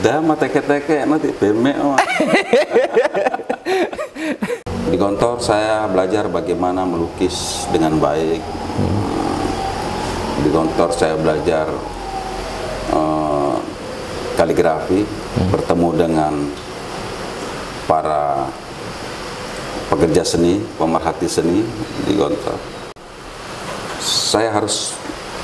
Dah mata teke nanti peme. Di Gontor saya belajar bagaimana melukis dengan baik. Di Gontor saya belajar kaligrafi, bertemu dengan para pekerja seni, pemerhati seni di Gontor. Saya harus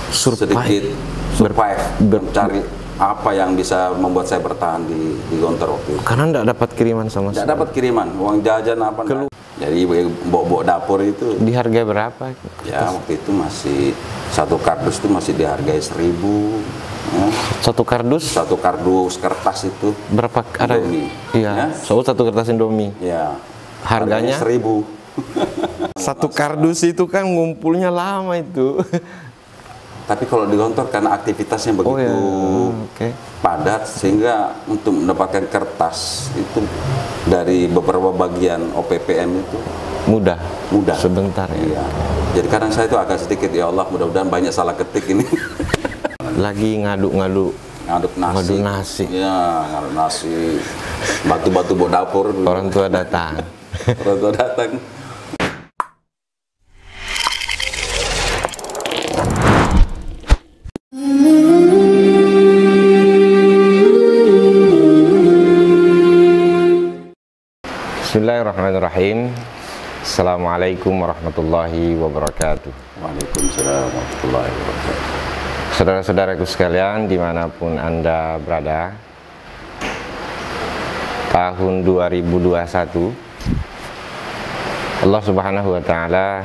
sedikit survive, mencari apa yang bisa membuat saya bertahan di Gontor waktu itu. Karena enggak dapat kiriman sama sekali. Tidak dapat kiriman, uang jajan apa enggak. Jadi bawa dapur itu. Dihargai berapa? Ya waktu itu masih satu kardus itu masih dihargai 1.000. Ya. Satu kardus? Satu kardus kertas itu. Berapa ada? Indomie. Iya. Ya? Satu kertas Indomie. Ya. Harganya 1.000. Satu kardus itu kan ngumpulnya lama itu. Tapi kalau di Gontor karena aktivitasnya begitu padat, sehingga untuk mendapatkan kertas itu dari beberapa bagian OPPM itu mudah. Sebentar ya. Iya. Jadi kadang saya itu agak sedikit, ya Allah mudah-mudahan banyak salah ketik ini. Lagi ngaduk nasi. Ya, ngaduk nasi. Batu-batu bawa dapur. Orang tua datang. Orang tua datang. Bismillahirrahmanirrahim. Assalamualaikum warahmatullahi wabarakatuh. Waalaikumsalam warahmatullahi wabarakatuh. Saudara-saudaraku sekalian, dimanapun Anda berada, tahun 2021 Allah Subhanahu wa Ta'ala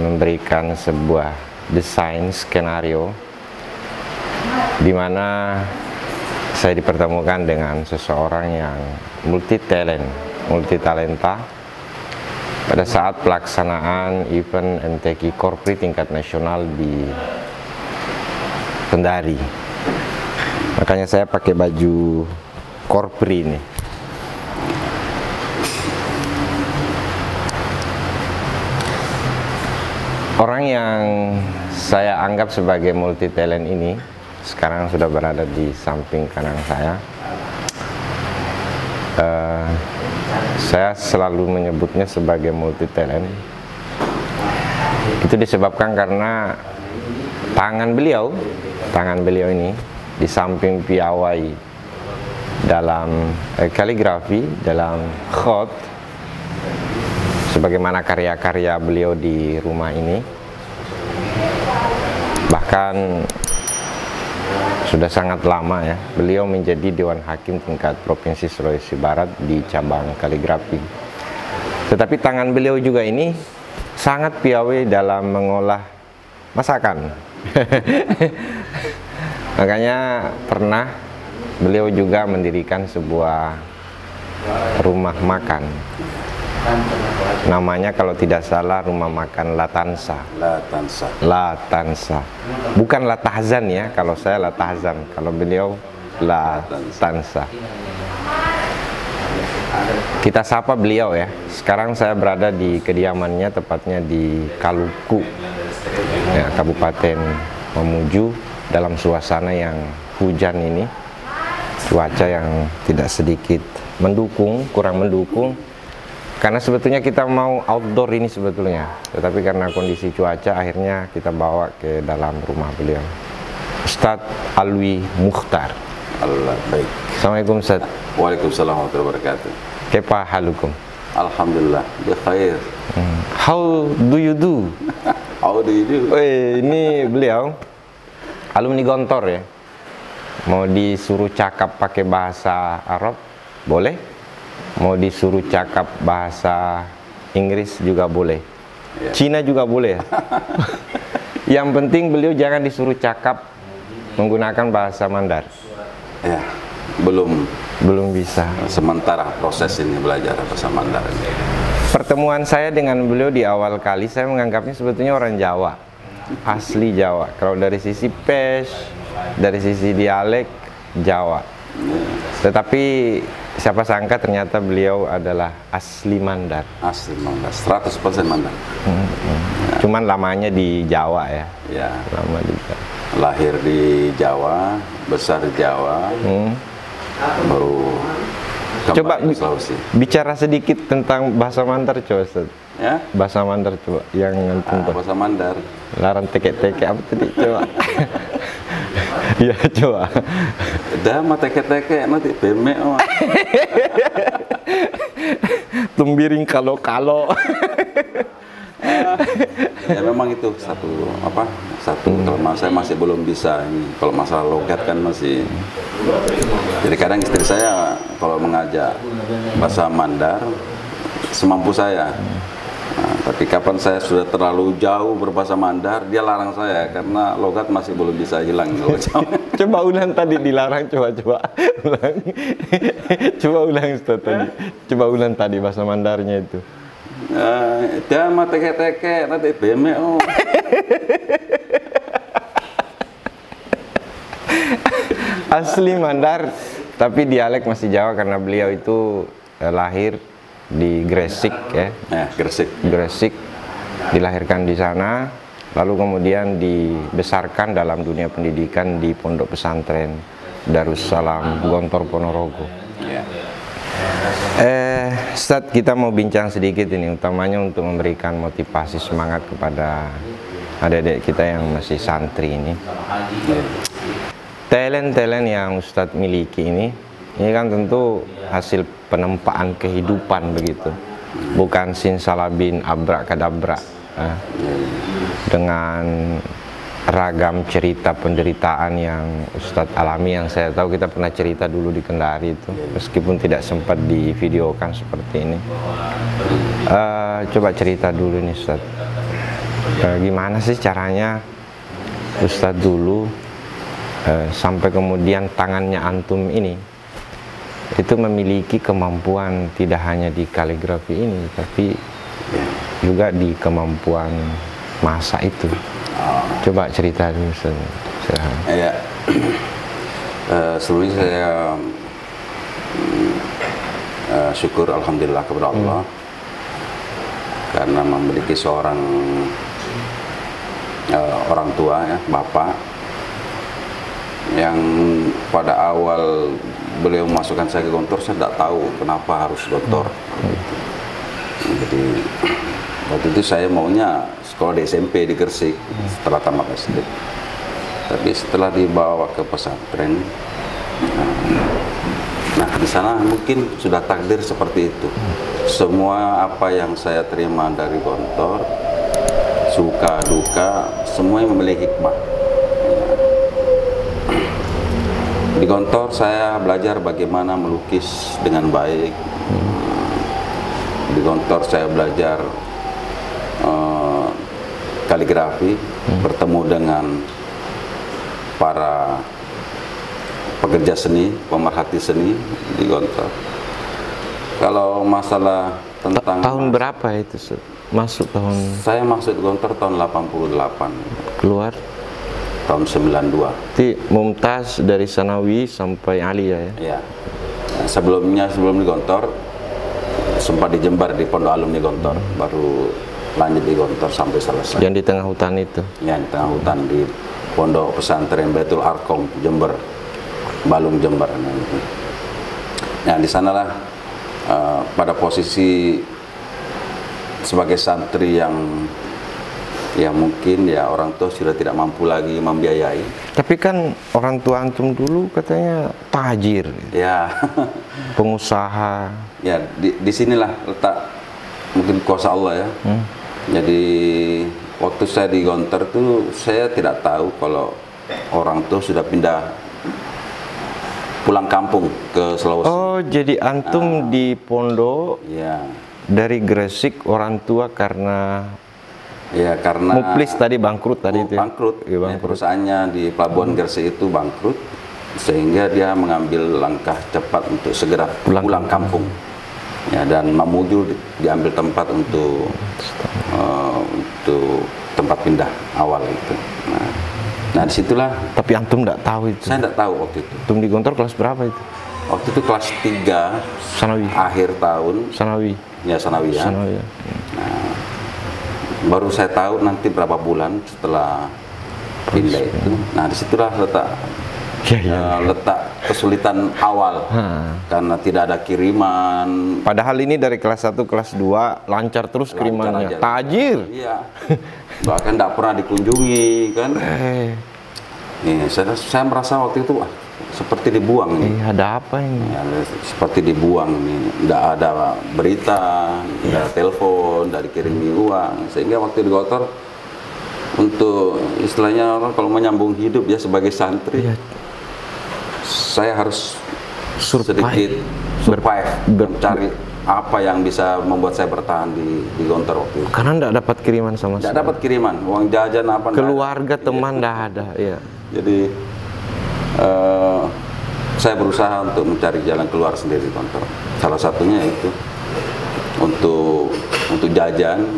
memberikan sebuah desain skenario di mana saya dipertemukan dengan seseorang yang multi talenta pada saat pelaksanaan event MTQ Korpri tingkat nasional di Kendari. Makanya saya pakai baju Korpri ini. Orang yang saya anggap sebagai multi talent ini sekarang sudah berada di samping kanan saya. Saya selalu menyebutnya sebagai multi talent. Itu disebabkan karena tangan beliau ini di samping piawai dalam kaligrafi, dalam khot, sebagaimana karya-karya beliau di rumah ini, bahkan sudah sangat lama ya, beliau menjadi Dewan Hakim tingkat Provinsi Sulawesi Barat di cabang kaligrafi. Tetapi tangan beliau juga ini sangat piawai dalam mengolah masakan. Makanya pernah beliau juga mendirikan sebuah rumah makan. Namanya kalau tidak salah rumah makan Latansa. Latansa. Bukan Latahzan ya, kalau saya Latahzan, kalau beliau Latansa. Kita sapa beliau ya. Sekarang saya berada di kediamannya, tepatnya di Kaluku ya, Kabupaten Mamuju, dalam suasana yang hujan ini. Cuaca yang tidak sedikit mendukung, kurang mendukung. Karena sebetulnya kita mau outdoor ini sebetulnya, tetapi karena kondisi cuaca akhirnya kita bawa ke dalam rumah beliau. Ustadz Alwi Mukhtar. Allah baik. Assalamualaikum Ustadz. Waalaikumsalam warahmatullahi wabarakatuh. Kepa halukum. Alhamdulillah, bikhair. How do you do? How do you do? Ini beliau alumni Gontor ya. Mau disuruh cakap pakai bahasa Arab, boleh? Mau disuruh cakap bahasa Inggris juga boleh, Cina juga boleh. Yang penting beliau jangan disuruh cakap menggunakan bahasa Mandar. Ya, belum bisa. Sementara proses ini belajar bahasa Mandar. Pertemuan saya dengan beliau di awal kali, saya menganggapnya sebetulnya orang Jawa, asli Jawa. Kalau dari sisi pes, dari sisi dialek Jawa. Tetapi siapa sangka ternyata beliau adalah asli Mandar. Asli Mandar, 100% Mandar. Cuman lamanya di Jawa ya. Ya. Lama di Jawa. lahir di Jawa, besar di Jawa, baru coba kembali ke Sulawesi. bicara sedikit tentang bahasa Mandar, coba Ustaz. Ya? Bahasa Mandar coba yang Bahasa Mandar. larang teke-teke apa tadi coba. Ya coba. Dah mah teke-teke nanti beme oh. Tumbiring kalau-kalau. Ya memang itu satu kelemahan saya, masih belum bisa ini. Kalau masalah logat kan masih. Jadi kadang istri saya kalau mengajak bahasa Mandar semampu saya. Nah, tapi kapan saya sudah terlalu jauh berbahasa Mandar, dia larang saya karena logat masih belum bisa hilang. Coba ulang tadi dilarang, coba ulang. Coba ulang Ustaz tadi. Coba ulang tadi bahasa Mandarnya itu. Dia mah teke-teke nanti beme oh. Asli Mandar, tapi dialek masih Jawa karena beliau itu lahir di Gresik ya. Gresik, dilahirkan di sana, lalu kemudian dibesarkan dalam dunia pendidikan di pondok pesantren Darussalam Gontor Ponorogo. Ustaz, kita mau bincang sedikit ini, utamanya untuk memberikan motivasi semangat kepada adik-adik kita yang masih santri ini. Talent-talent yang Ustadz miliki ini kan tentu hasil penempaan kehidupan begitu, bukan sinsalabin abrak-kadabrak dengan ragam cerita penderitaan yang Ustadz alami, yang saya tahu kita pernah cerita dulu di Kendari itu, meskipun tidak sempat divideokan seperti ini. Coba cerita dulu nih Ustadz, gimana sih caranya Ustadz dulu sampai kemudian tangannya antum ini itu memiliki kemampuan tidak hanya di kaligrafi ini, tapi juga di kemampuan masak itu. Coba cerita dulu. Ya, sebelumnya saya syukur alhamdulillah kepada Allah karena memiliki seorang orang tua ya, bapak yang pada awal beliau memasukkan saya ke Gontor, saya tidak tahu kenapa harus Gontor. Jadi waktu itu saya maunya sekolah di SMP di Gresik setelah tamat SD. Tapi setelah dibawa ke pesantren, nah di sana mungkin sudah takdir seperti itu. Semua apa yang saya terima dari Gontor, suka duka, semuanya memiliki hikmah. Di Gontor saya belajar bagaimana melukis dengan baik. Di Gontor saya belajar kaligrafi, bertemu dengan para pekerja seni, pemerhati seni di Gontor. Kalau masalah tentang tahun berapa itu masuk tahun? Saya masuk Gontor tahun 88. Keluar tahun 92. Jadi Mumtaz dari Sanawi sampai Aliyah ya? Iya. Sebelum di Gontor sempat di Jember di Pondok Alumni Gontor, baru lanjut di Gontor sampai selesai. Yang di tengah hutan itu? Ya, di tengah hutan di Pondok Pesantren Baitul Arkom Jember, Balung Jember. Nah di sanalah pada posisi sebagai santri yang ya mungkin ya orang tua sudah tidak mampu lagi membiayai. Tapi kan orang tua antum dulu katanya tajir. Ya. Pengusaha. Ya di sinilah letak mungkin kuasa Allah ya. Jadi waktu saya di Gontor tuh saya tidak tahu kalau orang tua sudah pindah pulang kampung ke Sulawesi. Oh jadi antum di pondok ya. Dari Gresik orang tua karena ya karena Muplis tadi bangkrut tadi itu. Bangkrut. Ya, ya, perusahaannya di Pelabuhan Gresik itu bangkrut, sehingga dia mengambil langkah cepat untuk segera pulang kampung. Ya, dan Mamuju diambil tempat untuk tempat pindah awal itu. Nah disitulah. Tapi antum tidak tahu itu. Saya tidak tahu waktu itu. Antum di Gontor kelas berapa itu? Waktu itu kelas 3 Sanawi. Akhir tahun. Sanawi. Ya Sanawi ya. Sanawi, ya. Nah, baru saya tahu nanti berapa bulan setelah pindah itu. Nah disitulah letak letak kesulitan awal karena tidak ada kiriman. Padahal ini dari kelas 1 kelas 2 lancar terus kirimannya. Tajir. Iya. Bahkan tidak pernah dikunjungi kan. Nih, saya merasa waktu itu seperti dibuang nih. Ada apa ini? Ya, seperti dibuang nih. Tidak ada berita, tidak ada telepon, tidak dikirimi uang. Sehingga waktu di Gotor untuk istilahnya orang kalau menyambung hidup ya sebagai santri, saya harus sedikit survive, mencari apa yang bisa membuat saya bertahan di Gontor waktu itu. Karena tidak dapat kiriman sama sekali. Tidak dapat kiriman, uang jajan apa. Keluarga, teman tidak ada. Ya. Jadi saya berusaha untuk mencari jalan keluar sendiri Gontor. Salah satunya itu untuk jajan.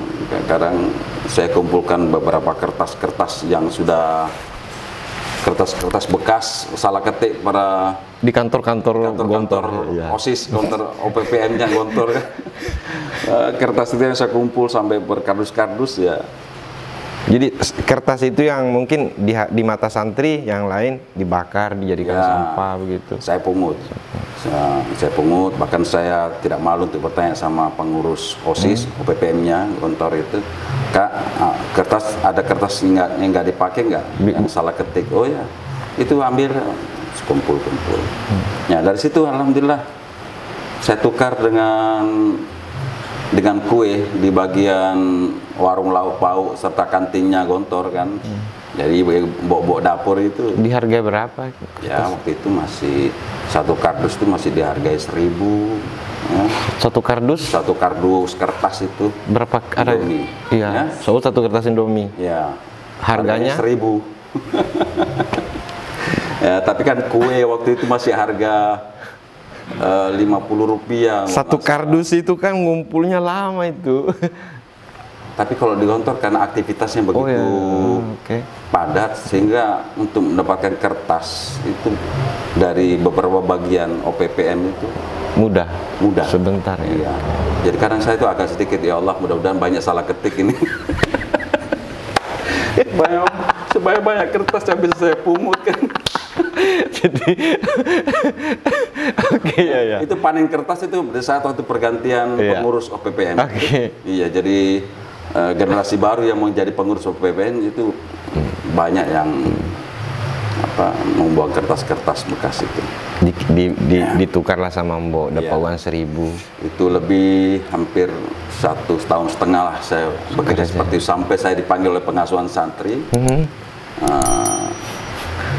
Kadang saya kumpulkan beberapa kertas-kertas yang sudah kertas-kertas bekas salah ketik pada di kantor-kantor OSIS, kantor OPPN-nya Gontor. Kertas itu yang saya kumpul sampai berkardus-kardus ya. Jadi kertas itu yang mungkin di mata santri yang lain dibakar, dijadikan sampah begitu. Saya pungut. Saya pungut, bahkan saya tidak malu untuk bertanya sama pengurus OSIS, OPPM-nya Gontor itu, Kak, ada kertas yang nggak dipakai nggak? Yang salah ketik. Oh ya, itu ambil, kumpul-kumpul. Ya dari situ alhamdulillah saya tukar dengan kue di bagian warung lauk pauk serta kantinnya Gontor kan. Jadi bok-bok dapur itu dihargai berapa? Ya waktu itu masih satu kardus itu masih dihargai 1.000 ya. Satu kardus kertas itu berapa? Ada Indomie. Iya ya? Satu kertas Indomie ya, harganya 1.000. Ya tapi kan kue waktu itu masih harga Rp50. Satu kardus itu kan ngumpulnya lama itu. Tapi kalau di Gontor karena aktivitasnya begitu padat sehingga untuk mendapatkan kertas itu dari beberapa bagian OPPM itu mudah sebentar ya. Iya. Jadi kadang saya itu agak sedikit ya Allah mudah-mudahan banyak salah ketik ini. Banyak kertas yang bisa saya pungut kan. Jadi ya. Itu panen kertas itu pada saat waktu pergantian pengurus OPPN. Iya, jadi generasi baru yang mau jadi pengurus OPPN itu banyak yang membuang kertas-kertas bekas itu. Ditukarlah sama Mbok, dapat uang 1.000. Itu lebih hampir 1,5 tahun lah saya bekerja seperti itu sampai saya dipanggil oleh pengasuhan santri.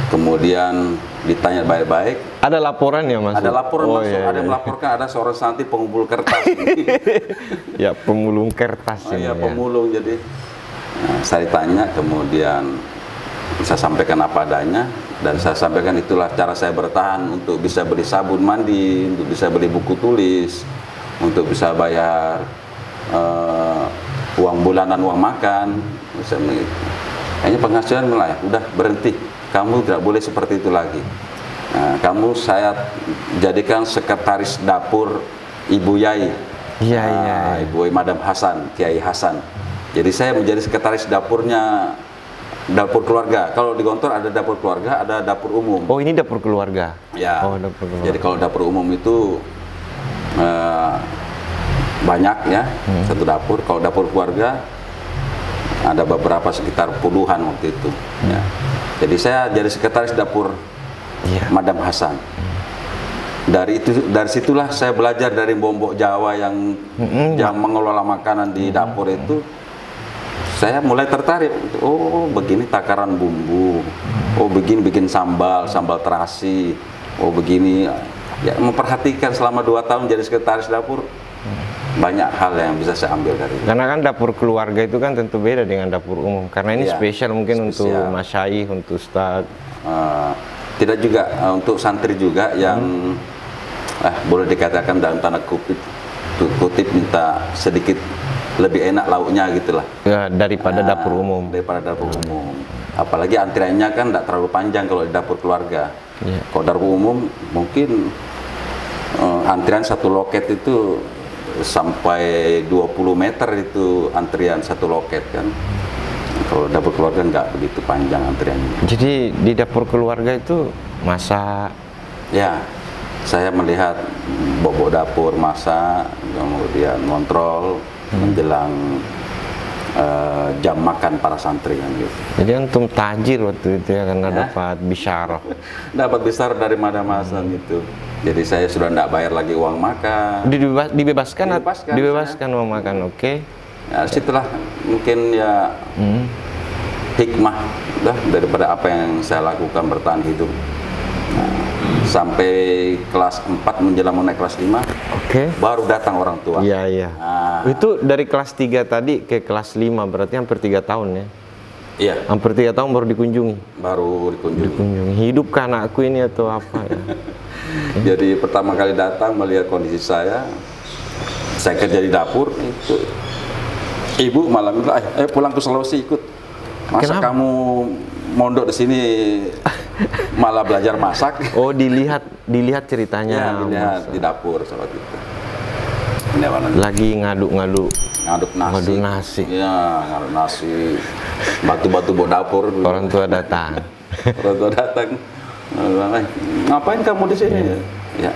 Kemudian ditanya baik-baik. Ada laporan ya Mas? Ada laporan masuk, ada yang melaporkan ada seorang santri pengumpul kertas. Ya pemulung kertas. Iya pemulung jadi. Saya ditanya kemudian saya sampaikan apa adanya dan saya sampaikan itulah cara saya bertahan untuk bisa beli sabun mandi, untuk bisa beli buku tulis, untuk bisa bayar uang bulanan, uang makan. Kayaknya penghasilan mulai udah berhenti. Kamu tidak boleh seperti itu lagi. Nah, kamu saya jadikan sekretaris dapur Ibu Yai. Ibu Madam Hasan, Kiai Hasan. Jadi saya menjadi sekretaris dapurnya, dapur keluarga. Kalau di Gontor ada dapur keluarga, ada dapur umum. Oh ini dapur keluarga? Ya. Oh, dapur keluarga. Jadi kalau dapur umum itu banyak ya, satu dapur. Kalau dapur keluarga ada beberapa sekitar puluhan waktu itu. Ya. Jadi saya jadi sekretaris dapur Madam Hasan. Dari situlah saya belajar dari mbok-mbok Jawa yang mengelola makanan di dapur itu. Saya mulai tertarik. Oh begini takaran bumbu. Oh begini bikin sambal terasi. Oh begini. Ya memperhatikan selama 2 tahun jadi sekretaris dapur. Banyak hal yang bisa saya ambil dari itu. Karena kan dapur keluarga itu kan tentu beda dengan dapur umum. Karena ini spesial mungkin untuk masyaikh, untuk ustadz. Tidak juga untuk santri juga yang boleh dikatakan dalam tanda kutip minta sedikit lebih enak lauknya gitulah. Ya, daripada dapur umum. Daripada dapur umum. Apalagi antriannya kan tidak terlalu panjang kalau di dapur keluarga. Kalau dapur umum mungkin antrian satu loket itu sampai 20 meter itu antrian satu loket kan. Kalau dapur keluarga nggak begitu panjang antriannya. Jadi di dapur keluarga itu masak? Ya, saya melihat bobok dapur, masak, kemudian kontrol menjelang jam makan para santri kan gitu. Jadi antum tajir waktu itu ya, karena dapat bisyarah. Dapat besar dari masa gitu. Jadi saya sudah tidak bayar lagi uang makan. Dibebaskan uang makan, oke. Ya, situlah mungkin ya hikmah daripada apa yang saya lakukan bertahan hidup. Nah, sampai kelas 4 menjelang mau naik kelas 5, baru datang orang tua. Iya. Nah, itu dari kelas 3 tadi ke kelas 5 berarti hampir 3 tahun ya? Iya. Hampir 3 tahun baru dikunjungi? Baru dikunjungi. Hidupkah anakku ini atau apa ya? Jadi pertama kali datang melihat kondisi saya kerja di dapur, itu ibu malam itu, pulang ke Sulawesi ikut. Masa kenapa? Kamu mondok di sini malah belajar masak? Oh, dilihat ceritanya. Ya, dilihat di dapur saat itu. Lagi ngaduk nasi. Ya, ngaduk nasi. Batu-batu bawa dapur. Orang tua datang. Ngapain kamu di sini? Ya,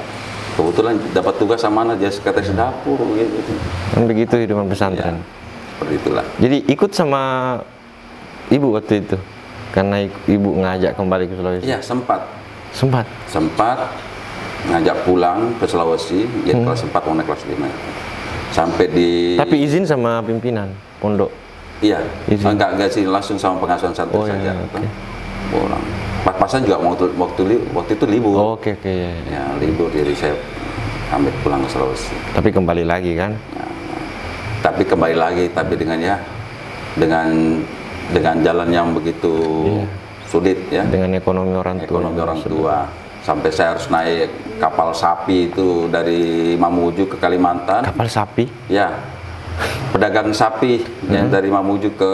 kebetulan dapat tugas sama anak jadi sekretaris dapur gitu. Kan begitu hidupan pesantren. Ya, seperti itulah. Jadi ikut sama ibu waktu itu karena ibu ngajak kembali ke Sulawesi. Iya, sempat ngajak pulang ke Sulawesi. Ya kelas 4 mau naik kelas 5. Sampai di. Tapi izin sama pimpinan pondok. Iya. Enggak sih, langsung sama pengasuhan santri saja. Okay. Pulang. Pas-pasan juga waktu itu libur. Oh, oke. Ya, libur, jadi saya ambil pulang ke Sulawesi. Tapi kembali lagi kan? Tapi dengan jalan yang begitu sulit ya. Dengan ekonomi orang tua. Sampai saya harus naik kapal sapi itu dari Mamuju ke Kalimantan. Kapal sapi? Ya. Pedagang sapi yang dari Mamuju ke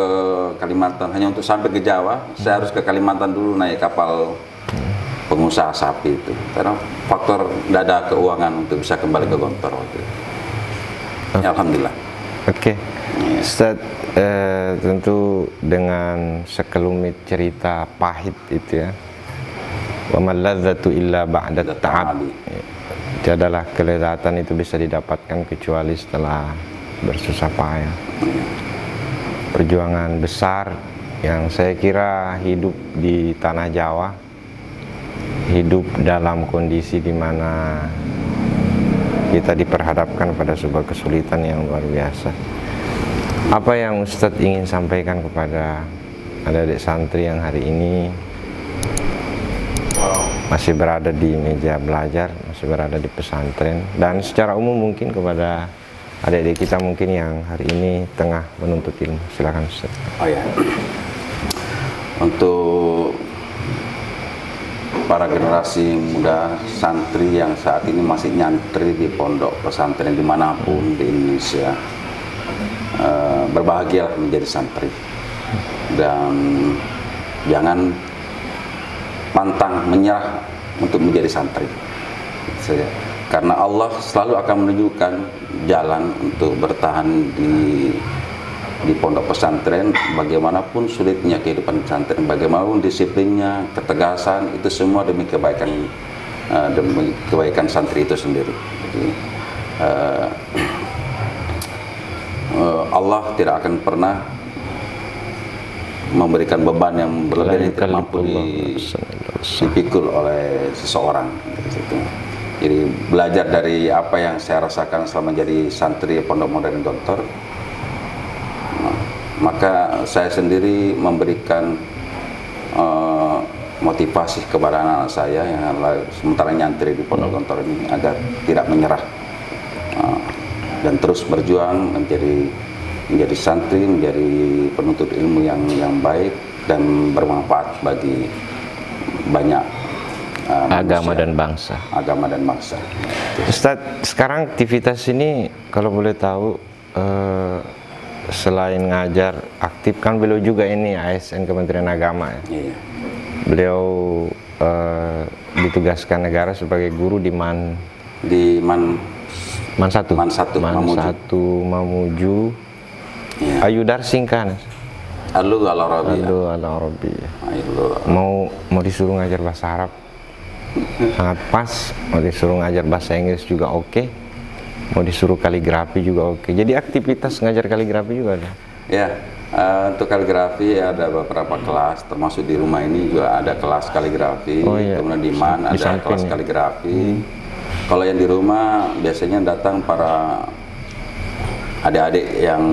Kalimantan, hanya untuk sampai ke Jawa saya harus ke Kalimantan dulu naik kapal pengusaha sapi itu, karena faktor tidak ada keuangan untuk bisa kembali ke Gontor waktu itu. Ya, alhamdulillah. Oke. Ustaz, tentu dengan sekelumit cerita pahit itu ya, wa mal ladzatu illa ba'da ta'ab, tiadalah kelezatan itu bisa didapatkan kecuali setelah bersusah payah. Perjuangan besar yang saya kira hidup di tanah Jawa, hidup dalam kondisi di mana kita diperhadapkan pada sebuah kesulitan yang luar biasa. Apa yang Ustadz ingin sampaikan kepada adik-adik santri yang hari ini masih berada di meja belajar, masih berada di pesantren, dan secara umum mungkin kepada adik-adik kita mungkin yang hari ini tengah menuntut ilmu? Silakan Ustaz. Oh ya, untuk para generasi muda santri yang saat ini masih nyantri di pondok pesantren dimanapun di Indonesia, berbahagialah menjadi santri dan jangan pantang menyerah untuk menjadi santri. Karena Allah selalu akan menunjukkan jalan untuk bertahan di pondok pesantren, bagaimanapun sulitnya kehidupan pesantren, bagaimanapun disiplinnya, ketegasan, itu semua demi kebaikan santri itu sendiri. Jadi, Allah tidak akan pernah memberikan beban yang berlebih yang tidak mampu dipikul oleh seseorang. Jadi belajar dari apa yang saya rasakan selama jadi santri Pondok Modern Gontor, maka saya sendiri memberikan motivasi kepada anak-anak saya yang sementara nyantri di Pondok Gontor ini agar tidak menyerah dan terus berjuang menjadi santri, menjadi penuntut ilmu yang baik dan bermanfaat bagi banyak agama manusia, dan bangsa. Ustadz, sekarang aktivitas ini kalau boleh tahu, selain ngajar aktif kan beliau juga ini ASN Kementerian Agama ya. Iya. Beliau ditugaskan negara sebagai guru di Man 1 Mamuju. Iya. Ayudar Singkan. Al-Lugha Al-Arabiyah. Al-Lugha Al-Arabiyah. Mau disuruh ngajar bahasa Arab sangat pas, mau disuruh ngajar bahasa Inggris juga oke, mau disuruh kaligrafi juga oke. Jadi aktivitas ngajar kaligrafi juga ada? Ya, untuk kaligrafi ada beberapa kelas, termasuk di rumah ini juga ada kelas kaligrafi. Kemudian di MAN ada kelas kaligrafi. Kalau yang di rumah biasanya datang para adik-adik yang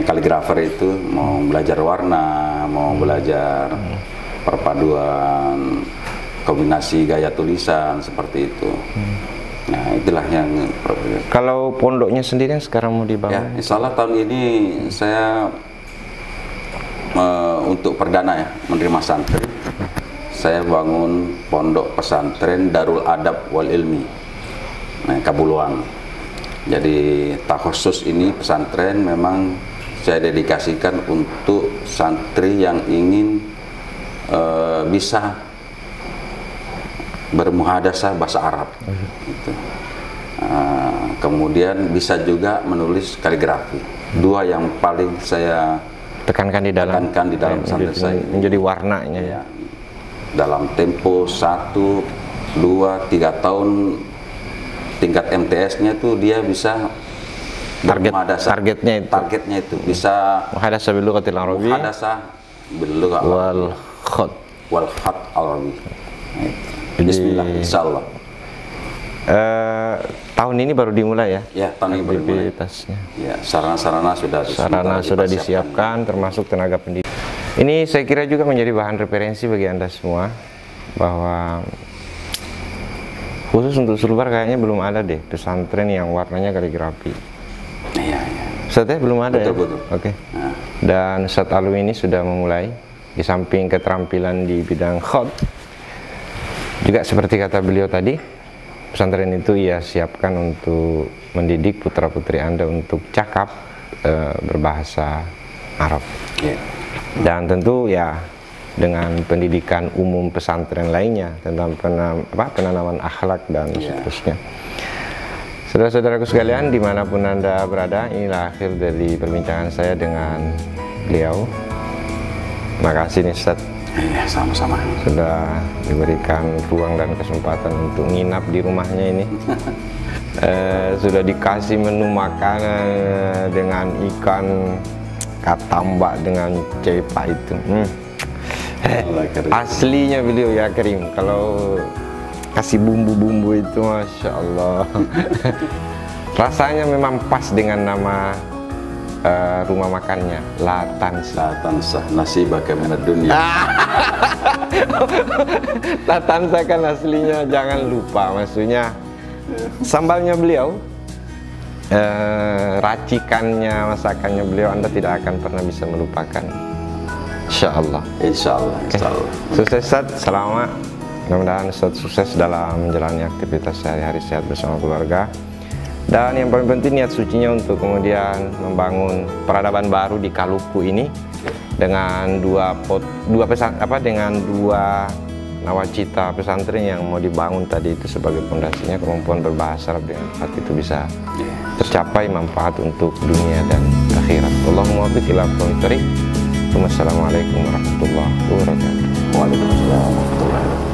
kaligrafer itu mau belajar warna, mau belajar perpaduan kombinasi gaya tulisan seperti itu. Nah, itulah yang kalau pondoknya sendiri yang sekarang mau dibangun. Ya, insya Allah tahun ini saya untuk perdana ya menerima santri, saya bangun pondok pesantren Darul Adab wal Ilmi, Kabuluan. Jadi khusus ini pesantren memang saya dedikasikan untuk santri yang ingin bisa bermuhadasah bahasa Arab. Gitu. Kemudian bisa juga menulis kaligrafi. Dua yang paling saya tekankan di dalam pesantren saya. Menjadi warnanya. Ya. Dalam tempo 1, 2, 3 tahun tingkat MTS-nya tuh dia bisa targetnya itu bisa muhadasah bil lughatil arabiyyah, muhadasah bil lugha wal khat arabi. Bismillah, insyaallah. Tahun ini baru dimulai ya? Ya, tahun ini baru dimulai. Ya, sarana-sarana sudah disiapkan, termasuk tenaga pendidik. Ini saya kira juga menjadi bahan referensi bagi Anda semua, bahwa khusus untuk Sulbar kayaknya belum ada deh pesantren yang warnanya kaligrafi. Iya. Ustadz belum ada. Betul. Oke. Nah. Dan Ustadz Alwi ini sudah memulai, di samping keterampilan di bidang khat, juga seperti kata beliau tadi, pesantren itu ia siapkan untuk mendidik putra-putri Anda untuk cakap berbahasa Arab. Yeah. Dan tentu ya dengan pendidikan umum pesantren lainnya tentang penanaman akhlak dan seterusnya. Saudara-saudaraku sekalian, dimanapun Anda berada, inilah akhir dari perbincangan saya dengan beliau. Terima kasih nih Ustadz. Ya, sama-sama. Sudah diberikan ruang dan kesempatan untuk nginap di rumahnya ini. Sudah dikasih menu makanan dengan ikan katambak dengan cepa itu. Aslinya beliau ya Karim. Kalau kasih bumbu-bumbu itu, Masya Allah. Rasanya memang pas dengan nama rumah makannya, Latansa. Nasi bagaimana dunia. Latansa kan aslinya, jangan lupa, maksudnya sambalnya beliau, racikannya, masakannya beliau, Anda tidak akan pernah bisa melupakan. Insya Allah. Sukses Ustaz, selamat. Mudah-mudahan Ustaz sukses dalam menjalani aktivitas sehari-hari, sehat bersama keluarga. Dan yang paling penting niat sucinya untuk kemudian membangun peradaban baru di Kaluku ini dengan dua nawacita pesantren yang mau dibangun tadi itu sebagai fondasinya, kemampuan berbahasa Arab dengan hati itu bisa tercapai manfaat untuk dunia dan akhirat. Allahumma biq ila aqwamit thariq. Wassalamualaikum warahmatullahi wabarakatuh. Waalaikumsalam warahmatullahi wabarakatuh.